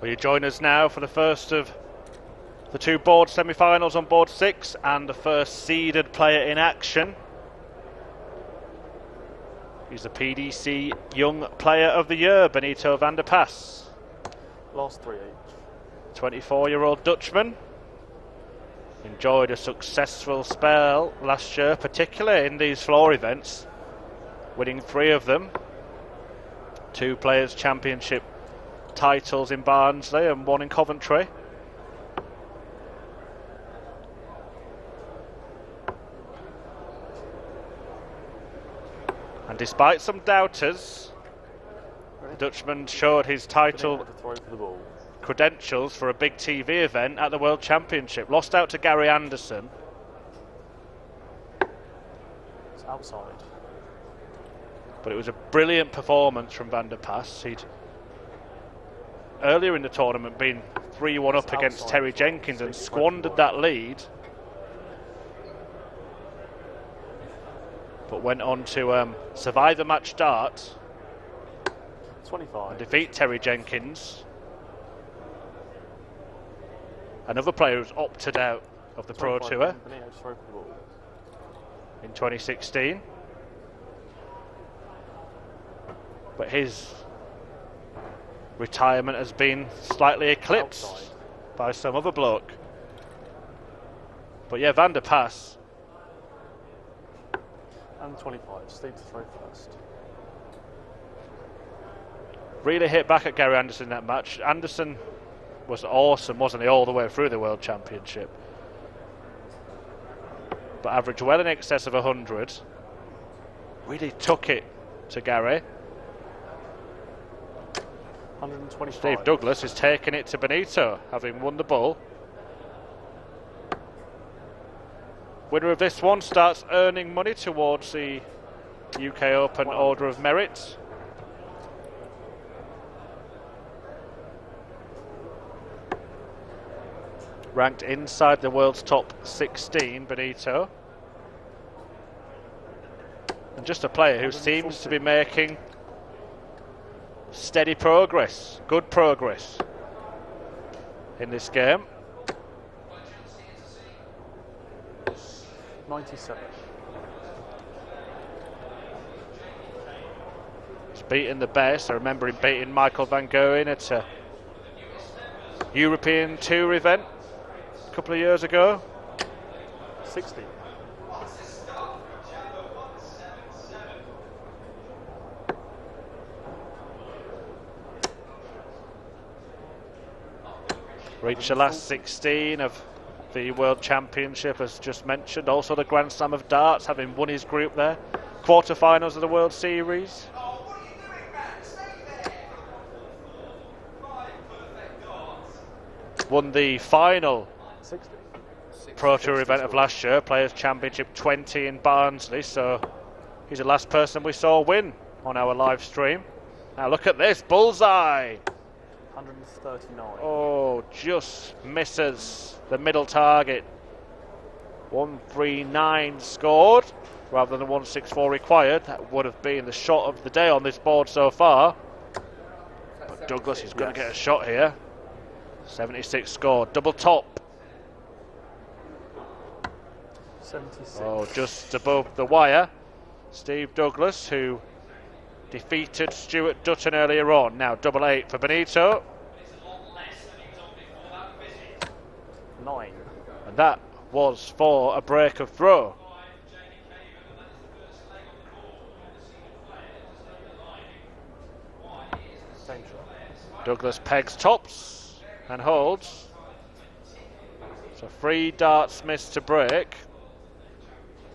Will you join us now for the first of the two board semi-finals on board 6 and the first seeded player in action? He's the PDC Young Player of the Year, Benito van der Pas. Last 3 each. 24-year-old Dutchman. Enjoyed a successful spell last year, particularly in these floor events, winning 3 of them. 2 Players' Championship titles in Barnsley and 1 in Coventry. And despite some doubters, the Dutchman showed his title credentials for a big TV event at the World Championship. Lost out to Gary Anderson. It's outside. But it was a brilliant performance from Van der Pas. He'd earlier in the tournament been 3-1 up against Terry Jenkins and squandered that lead. But went on to survive the match start 25. and defeat Terry Jenkins. Another player who's opted out of the Pro Tour in 2016. But his retirement has been slightly eclipsed by some other bloke. But yeah, Van der Pas. And 25, Steve to throw first. Really hit back at Gary Anderson in that match. Anderson was awesome, wasn't he, all the way through the World Championship. But averaged well in excess of 100. Really took it to Gary. 125. Steve Douglas is taking it to Benito, having won the bull. Winner of this one starts earning money towards the UK Open Order of Merit. Ranked inside the world's top 16, Benito. And just a player who seems to be making steady progress, good progress in this game. 97. He's beaten the best. I remember him beating Michael van Gerwen at a European Tour event a couple of years ago. 60. Reached the last 16 of the World Championship, as just mentioned. Also the Grand Slam of Darts, having won his group there. Quarterfinals of the World Series. Won the final 60. Pro Tour event of last year, Players Championship 20 in Barnsley. So he's the last person we saw win on our live stream. Now look at this, bullseye. 139. Oh, just misses the middle target. 139 scored rather than the 164 required. That would have been the shot of the day on this board so far. But Douglas is going to get a shot here. 76 scored, double top. 76. Oh, just above the wire. Steve Douglas, who defeated Stuart Dutton earlier on. Now double 8 for Benito. 9. And that was for a break of throw. Douglas pegs tops and holds. So 3 darts missed to break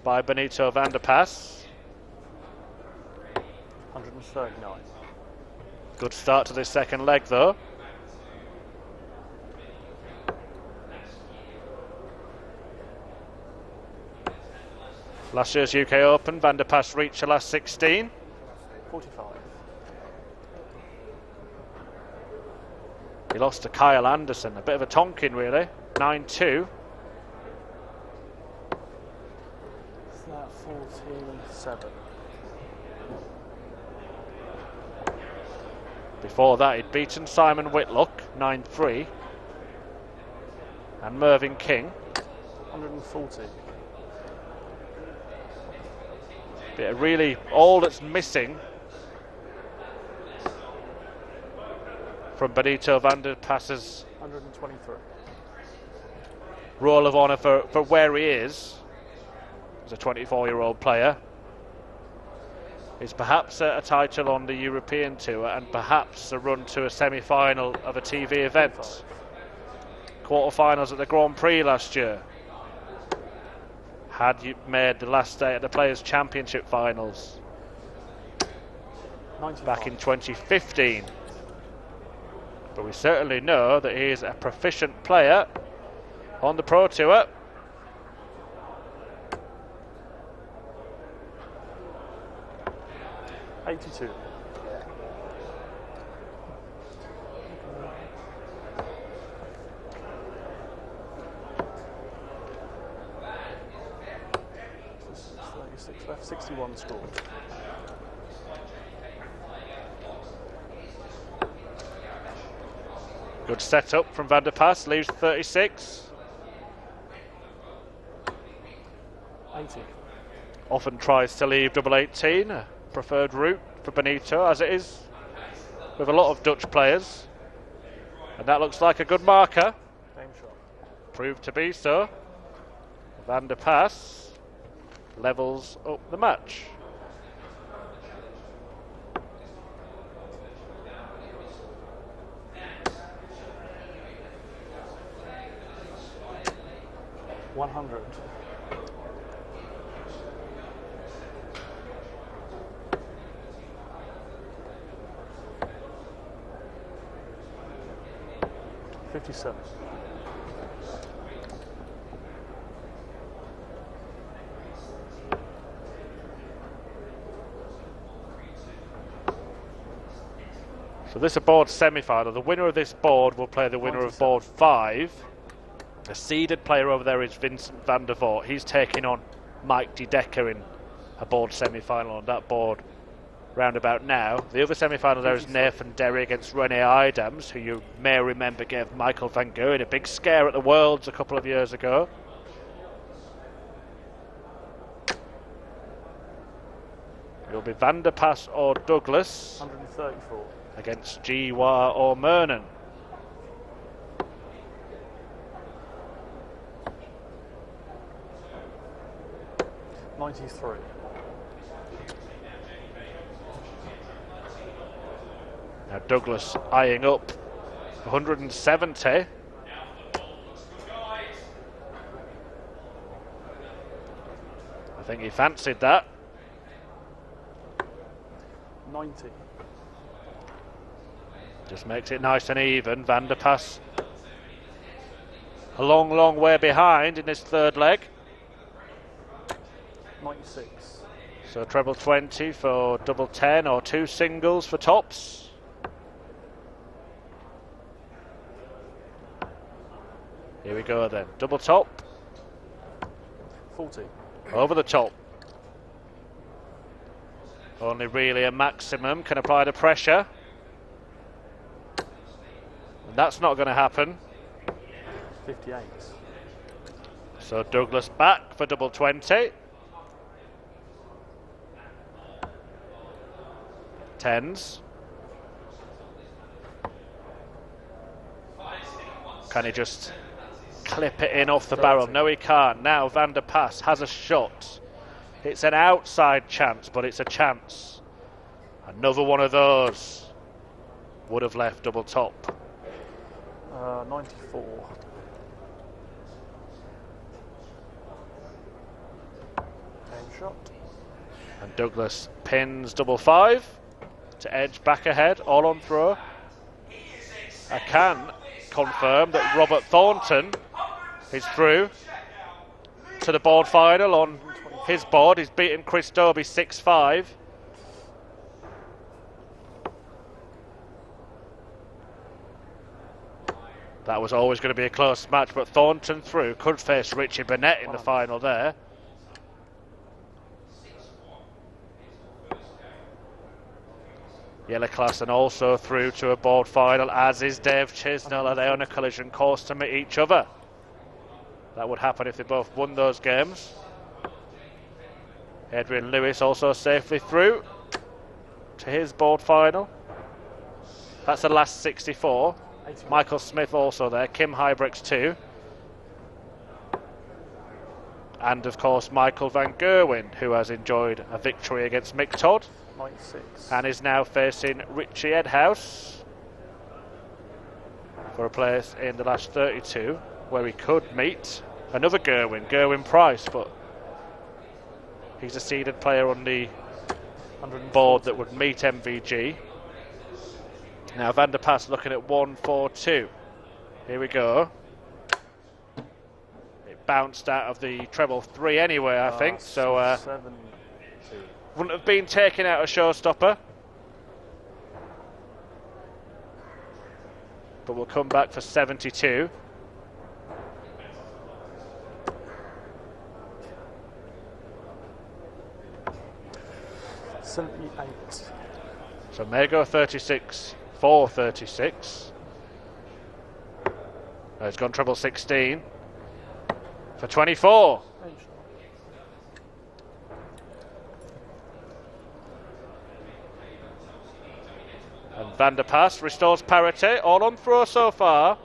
by Benito van der Pas. 139. Good start to this second leg though. Last year's UK Open, Van der Pas reached the last 16. 45. He lost to Kyle Anderson, a bit of a tonkin really, 9-2. Is that 14-7? Before that, he'd beaten Simon Whitlock 9-3 and Mervyn King. 140. But really, all that's missing from Benito van der Pas's 123. roll of honour for where he is as a 24-year-old player is perhaps a title on the European Tour and perhaps a run to a semi-final of a TV event. Quarter-finals at the Grand Prix last year. Had you made the last day at the Players' Championship finals 95. back in 2015. But we certainly know that he is a proficient player on the Pro Tour. $82. Left, 61 scored. Good setup from Van der Pas, leaves 36. 80. Often tries to leave double 18, a preferred route for Benito, as it is with a lot of Dutch players. And that looks like a good marker. Game shot. Proved to be so. Van der Pas levels up the match. $100. $57. So this is a board semi-final. The winner of this board will play the winner of board 5. The seeded player over there is Vincent van der Voort. He's taking on Mike De Decker in a board semi-final on that board round about now. The other semi-final there is Nathan Derry against Rene Idams, who you may remember gave Michael van Gerwen a big scare at the Worlds a couple of years ago. It'll be Van der Pas or Douglas 134. against Jiwa or Mernon. $93. Now Douglas eyeing up 170. I think he fancied that. 90. Just makes it nice and even. Van der Pas a long, long way behind in this third leg. 96. So treble 20 for double 10 or 2 singles for tops. Here we go then. Double top. 40. Over the top. Only really a maximum can apply the pressure. And that's not going to happen. 58. So Douglas back for double 20. Tens. Can he just clip it in off the barrel? No, he can't. Now Van der Pas has a shot. It's an outside chance, but it's a chance. Another one of those would have left double top. 94. Game shot. And Douglas pins double 5 to edge back ahead, all on throw. I can confirm that Robert Thornton is through to the board final on his board. He's beaten Chris Dobie 6-5. That was always going to be a close match, but Thornton through. Could face Richie Burnett in the final there. Yellow class and also through to a board final, as is Dave Chisnell. Are they on a collision course to meet each other? That would happen if they both won those games. Adrian Lewis also safely through to his board final. That's the last 64. 81. Michael Smith also there, Kim Hybrex too. And of course Michael Van Gerwen, who has enjoyed a victory against Mick Todd. 96. And is now facing Richie Edhouse for a place in the last 32, where he could meet another Gerwin Price, but he's a seeded player on the board that would meet MVG. Now Van der Paas looking at 1-4-2. Here we go. It bounced out of the treble 3 anyway, I think, so 7-2. wouldn't have been taken out a showstopper. But we'll come back for 72. So may go 36 for 36. It's gone treble 16 for 24. And Van der Paas restores parity, all on throw so far.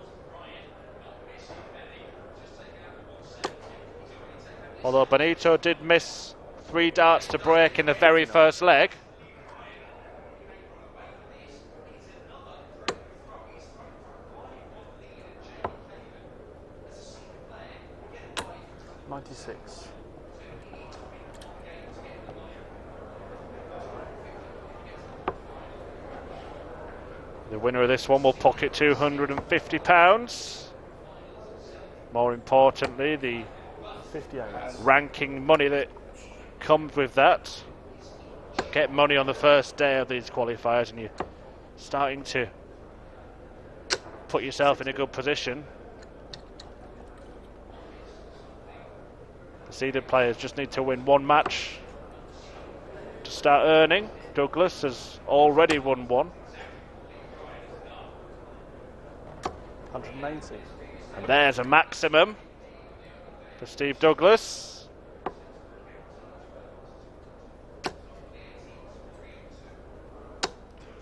Although Benito did miss 3 darts to break in the very first leg. The winner of this one will pocket £250. More importantly, the 58. ranking money that comes with that. Get money on the first day of these qualifiers and you're starting to put yourself in a good position. The seeded players just need to win one match to start earning. Douglas has already won one. 180. And there's a maximum for Steve Douglas.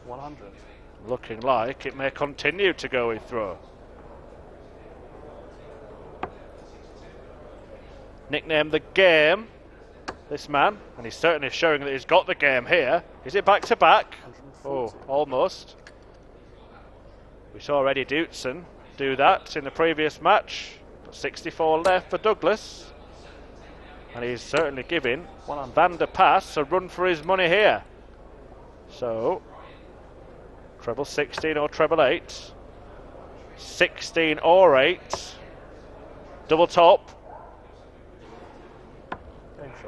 $100. Looking like it may continue to go with throw. Nicknamed the game, this man, and he's certainly showing that he's got the game here. Is it back to back? Oh, almost. We saw Eddie Dootson do that in the previous match. But 64 left for Douglas. And he's certainly giving Van der Paas a run for his money here. So, treble 16 or treble 8. 16 or 8. Double top.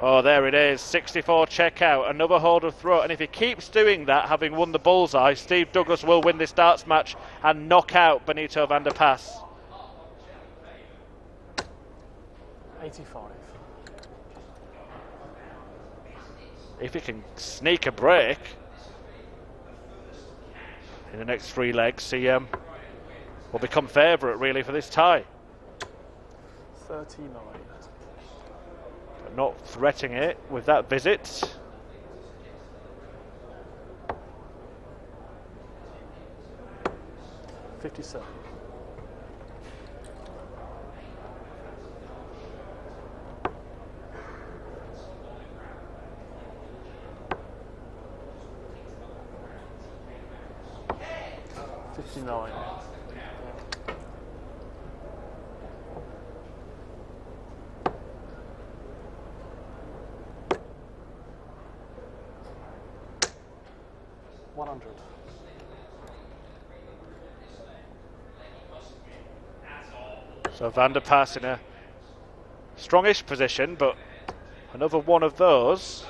Oh, there it is. 64 check out. Another hold of throw. And if he keeps doing that, having won the bullseye, Steve Douglas will win this darts match and knock out Benito Van der Paas. 85. If he can sneak a break in the next 3 legs, he will become favourite really for this tie. 39. But not threatening it with that visit. $57. $59. $100. So Van der Paas in a strongish position, but another one of those.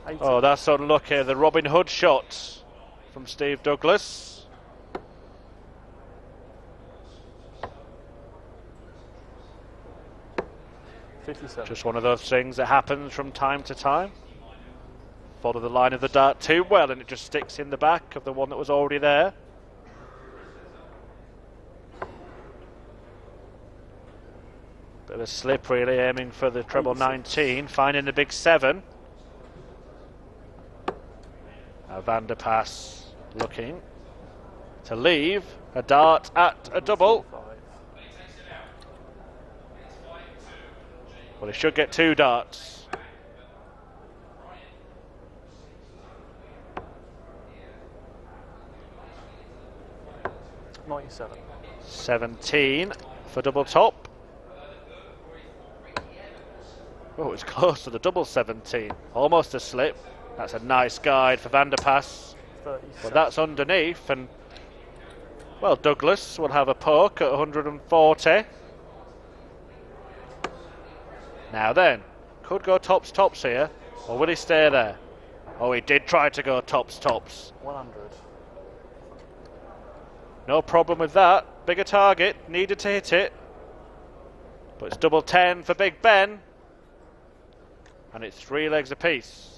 80. Oh, that's unlucky. The Robin Hood shot from Steve Douglas. $57. Just one of those things that happens from time to time. Follow the line of the dart too well, and it just sticks in the back of the one that was already there. Bit of a slip, really, aiming for the treble 19, finding the big 7. Now Van der Pas looking to leave a dart at a double. Well, he should get 2 darts. 97. 17 for double top. Oh, it's close to the double 17. Almost a slip. That's a nice guide for Van der Pas. But that's underneath, and well, Douglas will have a poke at 140. Now then, could go tops here, or will he stay there? Oh, he did try to go tops. 100. No problem with that. Bigger target, needed to hit it. But it's double 10 for Big Ben. And it's 3 legs apiece.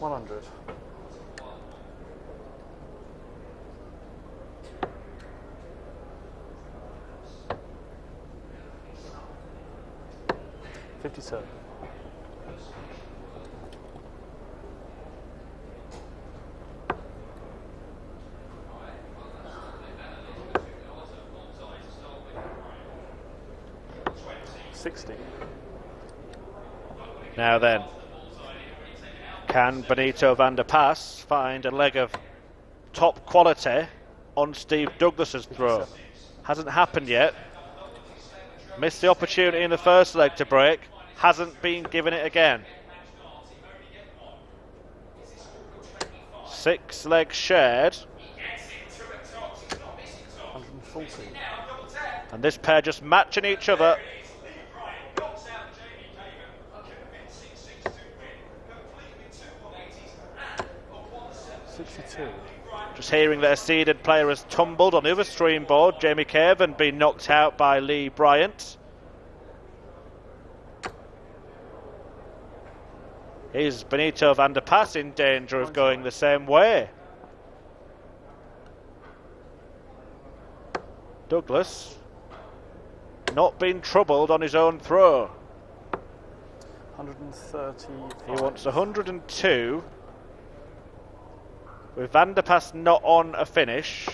$100. $57. $60. Now then, can Benito Van der Pas find a leg of top quality on Steve Douglas's throw? Hasn't happened yet. Missed the opportunity in the first leg to break. Hasn't been given it again. 6 legs shared. 140. And this pair just matching each other. $62. Just hearing that a seeded player has tumbled on the other stream board, Jamie Cave, and been knocked out by Lee Bryant. Is Benito Van der Pas in danger of going the same way? Douglas not been troubled on his own throw. 130. He wants 102. With Van der Pas not on a finish,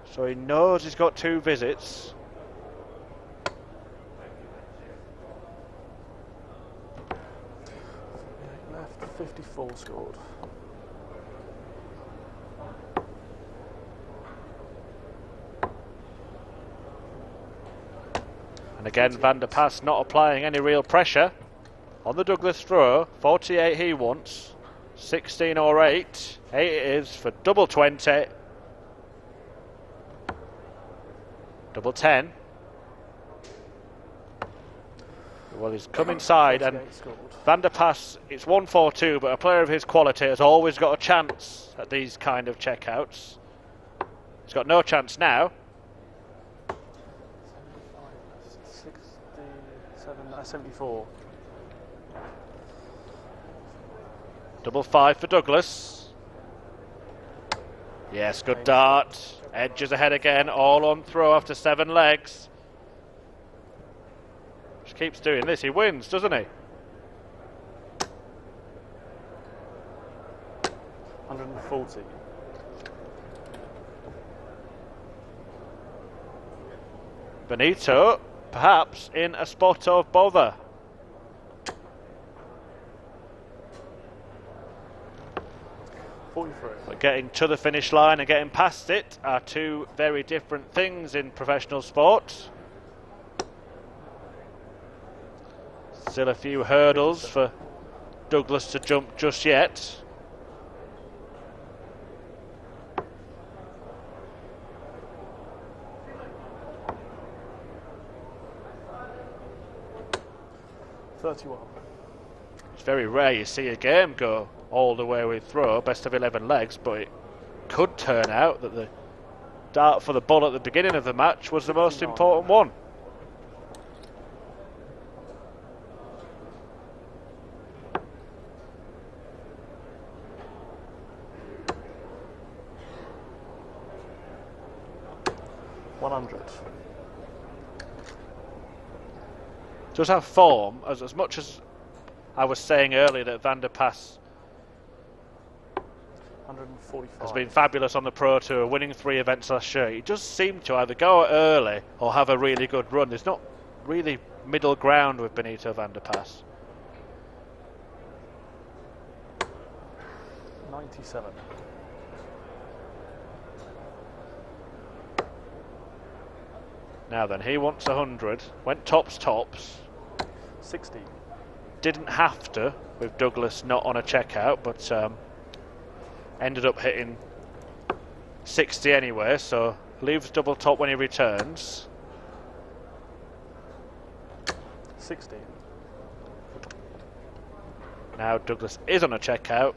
so he knows he's got 2 visits. Left, 54 scored. And again, Van der Pas not applying any real pressure on the Douglas throw. 48 he wants, 16 or 8. 8 it is for double 20. Double 10. Well, he's come inside, and Van der Pas, it's 1-4-2, but a player of his quality has always got a chance at these kind of checkouts. He's got no chance now. 74. Double 5 for Douglas. Yes, good dart. Edges ahead again, all on throw after 7 legs. Just keeps doing this, he wins, doesn't he? 140. Benito, perhaps in a spot of bother. But getting to the finish line and getting past it are 2 very different things in professional sport. Still a few hurdles for Douglas to jump just yet. $31. It's very rare you see a game go all the way with throw, best of 11 legs, but it could turn out that the dart for the bull at the beginning of the match was the most important one. Does have form, as much as I was saying earlier that Van der Pas 145. has been fabulous on the Pro Tour, winning 3 events last year. He does seem to either go early or have a really good run. There's not really middle ground with Benito Van der Pas. 97. Now then, he wants 100. Went tops. 60. Didn't have to, with Douglas not on a checkout, but ended up hitting 60 anyway, so leaves double top when he returns. 60. Now Douglas is on a checkout,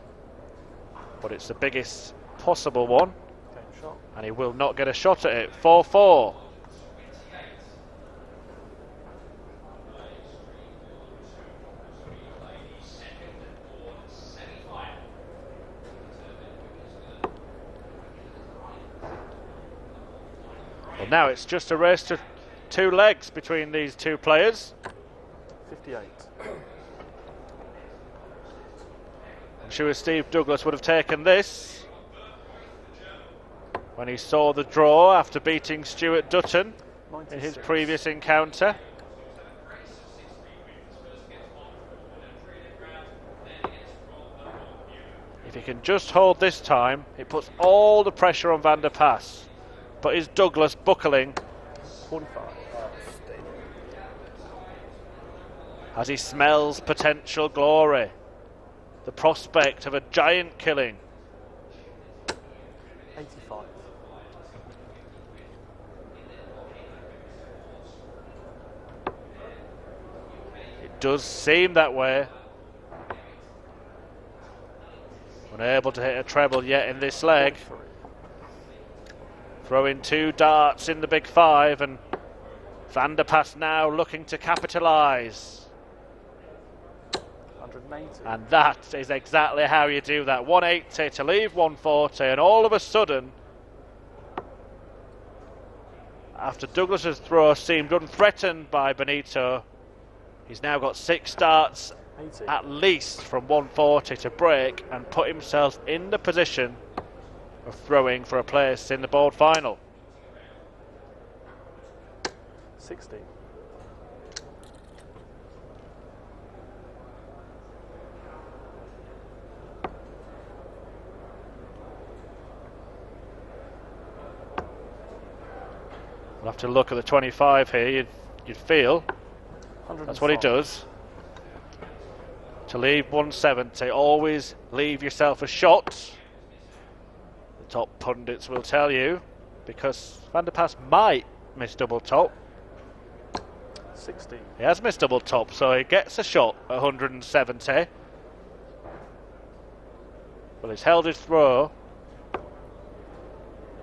but it's the biggest possible one, Shot. and he will not get a shot at it. 4-4. Well, now it's just a race to 2 legs between these 2 players. 58. I'm sure Steve Douglas would have taken this when he saw the draw after beating Stuart Dutton 96. in his previous encounter. If he can just hold this time, it puts all the pressure on Van der Pas. But is Douglas buckling 45. as he smells potential glory? The prospect of a giant killing. 85. It does seem that way. Unable to hit a treble yet in this leg. Throwing 2 darts in the big 5, and Van der Pas now looking to capitalise. 180. And that is exactly how you do that. 180 to leave 140, and all of a sudden, after Douglas's throw seemed unthreatened by Benito, he's now got 6 darts 80. at least from 140 to break and put himself in the position of throwing for a place in the board final. 60. We'll have to look at the 25 here. You'd feel that's what he does. To leave 170, always leave yourself a shot. The top pundits will tell you, because Van der Pas might miss double top. 60. He has missed double top, so he gets a shot at 170. Well, he's held his throw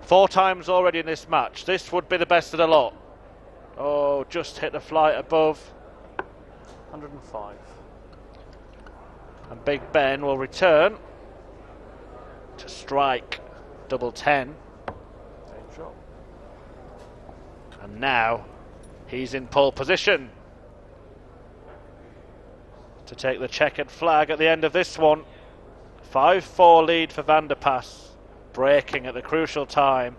4 times already in this match. This would be the best of the lot. Oh, just hit the flight above. 105. And Big Ben will return to strike double 10. Great shot. And now he's in pole position to take the checkered flag at the end of this one. 5-4 lead for Van der Pas, breaking at the crucial time.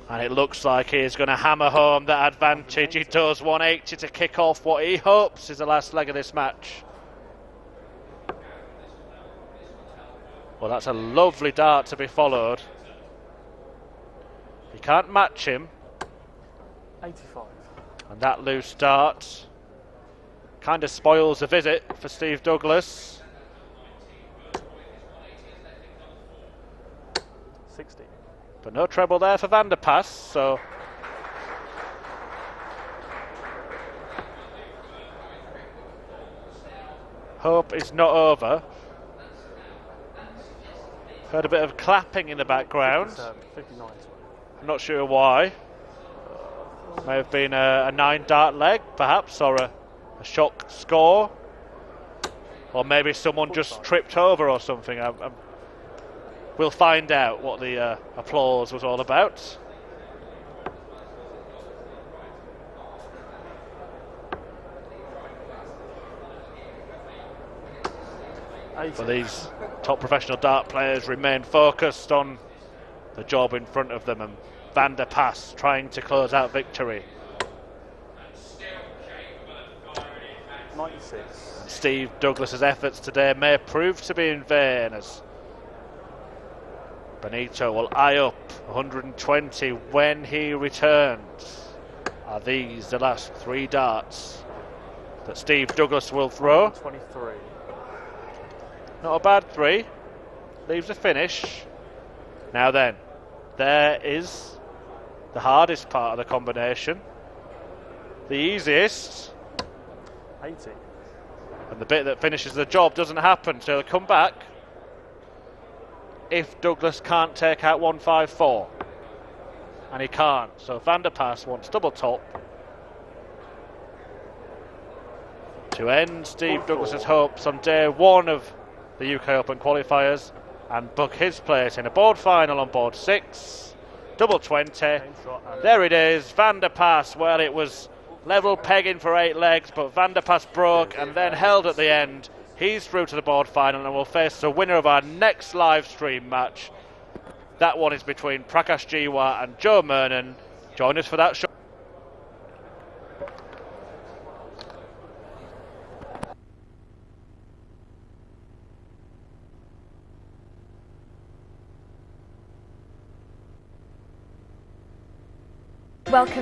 And it looks like he's going to hammer home that advantage. He does. 180 to kick off what he hopes is the last leg of this match. Well, that's a lovely dart to be followed. You can't match him. 85. And that loose dart kind of spoils the visit for Steve Douglas. 60. But no treble there for Van der Pas, so hope is not over. Heard a bit of clapping in the background. 59. I'm not sure why. May have been a 9-dart leg, perhaps, or a shock score. Or maybe someone just tripped over or something. We'll find out what the applause was all about. For these top professional dart players remain focused on the job in front of them, and Van der Pas trying to close out victory. 96. And Steve Douglas's efforts today may prove to be in vain, as Benito will eye up 120 when he returns. Are these the last 3 darts that Steve Douglas will throw? 23. Not a bad 3. Leaves a finish. Now then, there is the hardest part of the combination. The easiest. 80. And the bit that finishes the job doesn't happen, so he'll come back if Douglas can't take out 154. And he can't, so Van der Pas wants double top to end Steve Douglas's hopes on day 1 of the UK Open Qualifiers and book his place in a board final on board 6. Double 20. There it is, Van der Pas. Well, it was level pegging for 8 legs, but Van der Pas broke and then held at the end. He's through to the board final and will face the winner of our next live stream match. That one is between Prakash Jiwa and Joe Mernon. Join us for that show. Welcome.